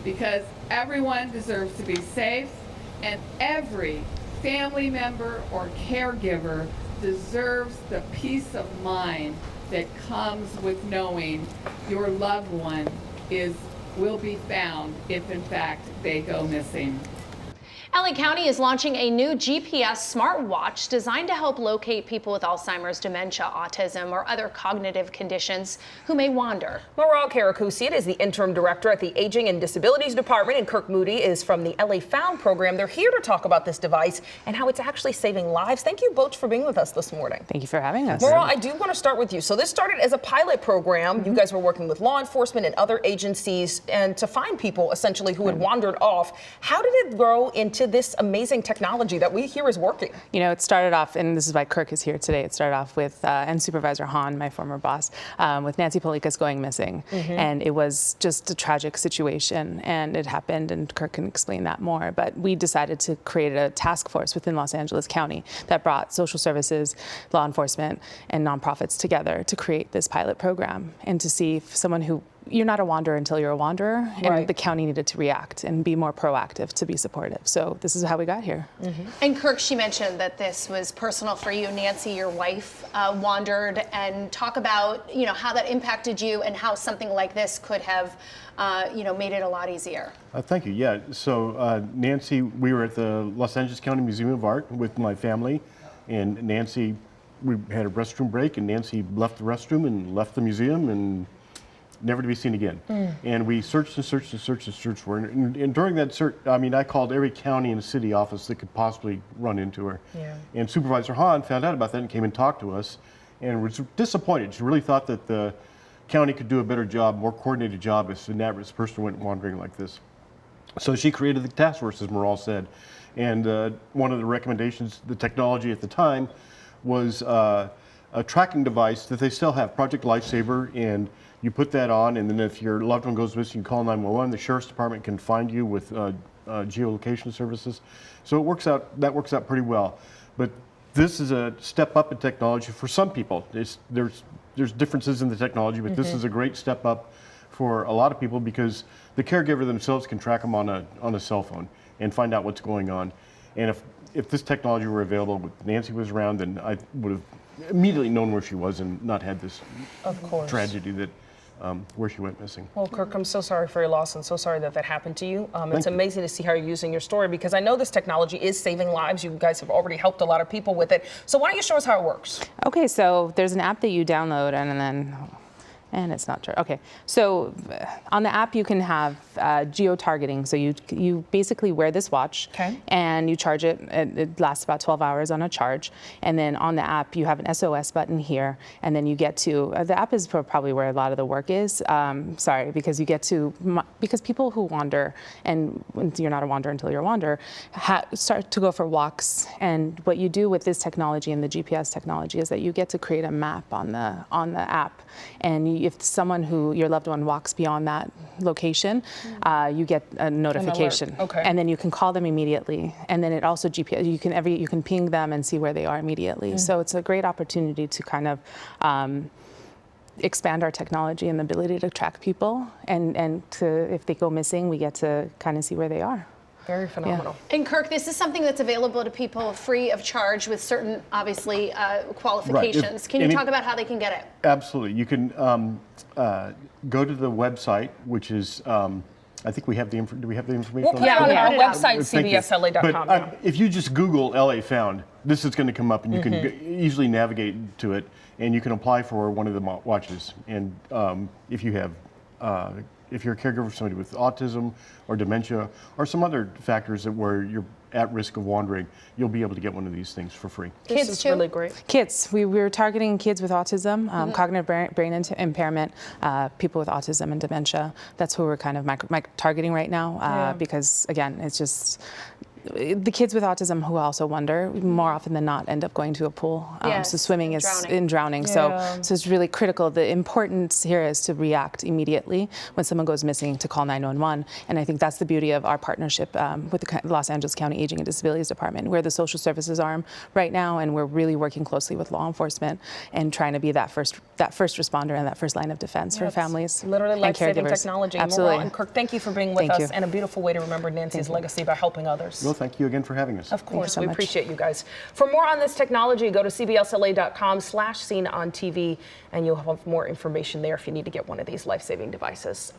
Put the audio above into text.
because everyone deserves to be safe, and every family member or caregiver deserves the peace of mind that comes with knowing your loved one will be found if in fact they go missing. LA County is launching a new GPS smartwatch designed to help locate people with Alzheimer's, dementia, autism, or other cognitive conditions who may wander. Maral Karakusian is the interim director at the Aging and Disabilities Department, and Kirk Moody is from the LA Found program. They're here to talk about this device and how it's actually saving lives. Thank you both for being with us this morning. Thank you for having us. Maral, I do want to start with you. So this started as a pilot program. You guys were working with law enforcement and other agencies and to find people essentially who had wandered off. How did it grow into this amazing technology that we hear is working? You know, it started off, and this is why Kirk is here today, it started off with, and Supervisor Hahn, my former boss, with Nancy Polikas going missing. And it was just a tragic situation, and it happened, and Kirk can explain that more. But we decided to create a task force within Los Angeles County that brought social services, law enforcement, and nonprofits together to create this pilot program and to see if someone who you're not a wanderer until you're a wanderer, and the county needed to react and be more proactive to be supportive. So this is how we got here. And Kirk, she mentioned that this was personal for you. Nancy, your wife, wandered, and talk about, you know, how that impacted you and how something like this could have, you know, made it a lot easier. Thank you. Yeah. So Nancy, we were at the Los Angeles County Museum of Art with my family, and Nancy, we had a restroom break, and Nancy left the restroom and left the museum and never to be seen again. And we searched and searched and searched and searched for her. And during that search, I mean, I called every county and city office that could possibly run into her. And Supervisor Hahn found out about that and came and talked to us and was disappointed. She really thought that the county could do a better job, more coordinated job if an average person went wandering like this. So she created the task force, as Maral said. And one of the recommendations, the technology at the time, was a tracking device that they still have, Project Lifesaver, and you put that on, and then if your loved one goes missing, you call 911. The sheriff's department can find you with geolocation services. So it works out. That works out pretty well. But this is a step up in technology for some people. There's differences in the technology, but this is a great step up for a lot of people because the caregiver themselves can track them on a cell phone and find out what's going on. And if this technology were available, when Nancy was around, then I would have immediately known where she was and not had this tragedy that. Where she went missing. Well, Kirk, I'm so sorry for your loss and so sorry that that happened to you. It's amazing to see how you're using your story because I know this technology is saving lives. You guys have already helped a lot of people with it. So why don't you show us how it works? Okay, so there's an app that you download and it's not true. Okay, so on the app you can have geo-targeting. So you basically wear this watch and you charge it. It lasts about 12 hours on a charge. And then on the app you have an SOS button here. And then you get to, the app is probably where a lot of the work is. Sorry, because you get to, because people who wander, and you're not a wanderer until you're a wanderer, start to go for walks. And what you do with this technology and the GPS technology is that you get to create a map on the app. And if someone your loved one walks beyond that location, you get a notification, and then you can call them immediately. And then it also GPS. You can ping them and see where they are immediately. So it's a great opportunity to kind of expand our technology and the ability to track people, and to if they go missing, we get to kind of see where they are. Very phenomenal. And Kirk, this is something that's available to people free of charge with certain, obviously, qualifications. Right. Can you talk about how they can get it? Absolutely. You can go to the website, which is, I think we have the do we have the information? We'll put it on our website, cbsla.com. But if you just Google LA Found, this is going to come up, and you can easily navigate to it, and you can apply for one of the watches. And if you have if you're a caregiver for somebody with autism or dementia or some other factors where you're at risk of wandering, you'll be able to get one of these things for free. Kids is really great. Kids. We were targeting kids with autism, cognitive brain impairment, people with autism and dementia. That's who we're kind of targeting right now because, again, it's just the kids with autism who also wander, more often than not, end up going to a pool. Yes, So swimming and is drowning. in drowning. Yeah. So it's really critical. The importance here is to react immediately when someone goes missing, to call 911. And I think that's the beauty of our partnership with the Los Angeles County Aging and Disabilities Department. We're the social services arm right now, and we're really working closely with law enforcement and trying to be that first responder and that first line of defense for families. Literally and life-saving caregivers. technology. Absolutely. Morale and Kirk, thank you for being with Thank us, you. and a beautiful way to remember Nancy's legacy by helping others. Well, thank you again for having us. Of course, so we much. appreciate you guys. For more on this technology, go to cbsla.com/seen on TV, and you'll have more information there if you need to get one of these life-saving devices.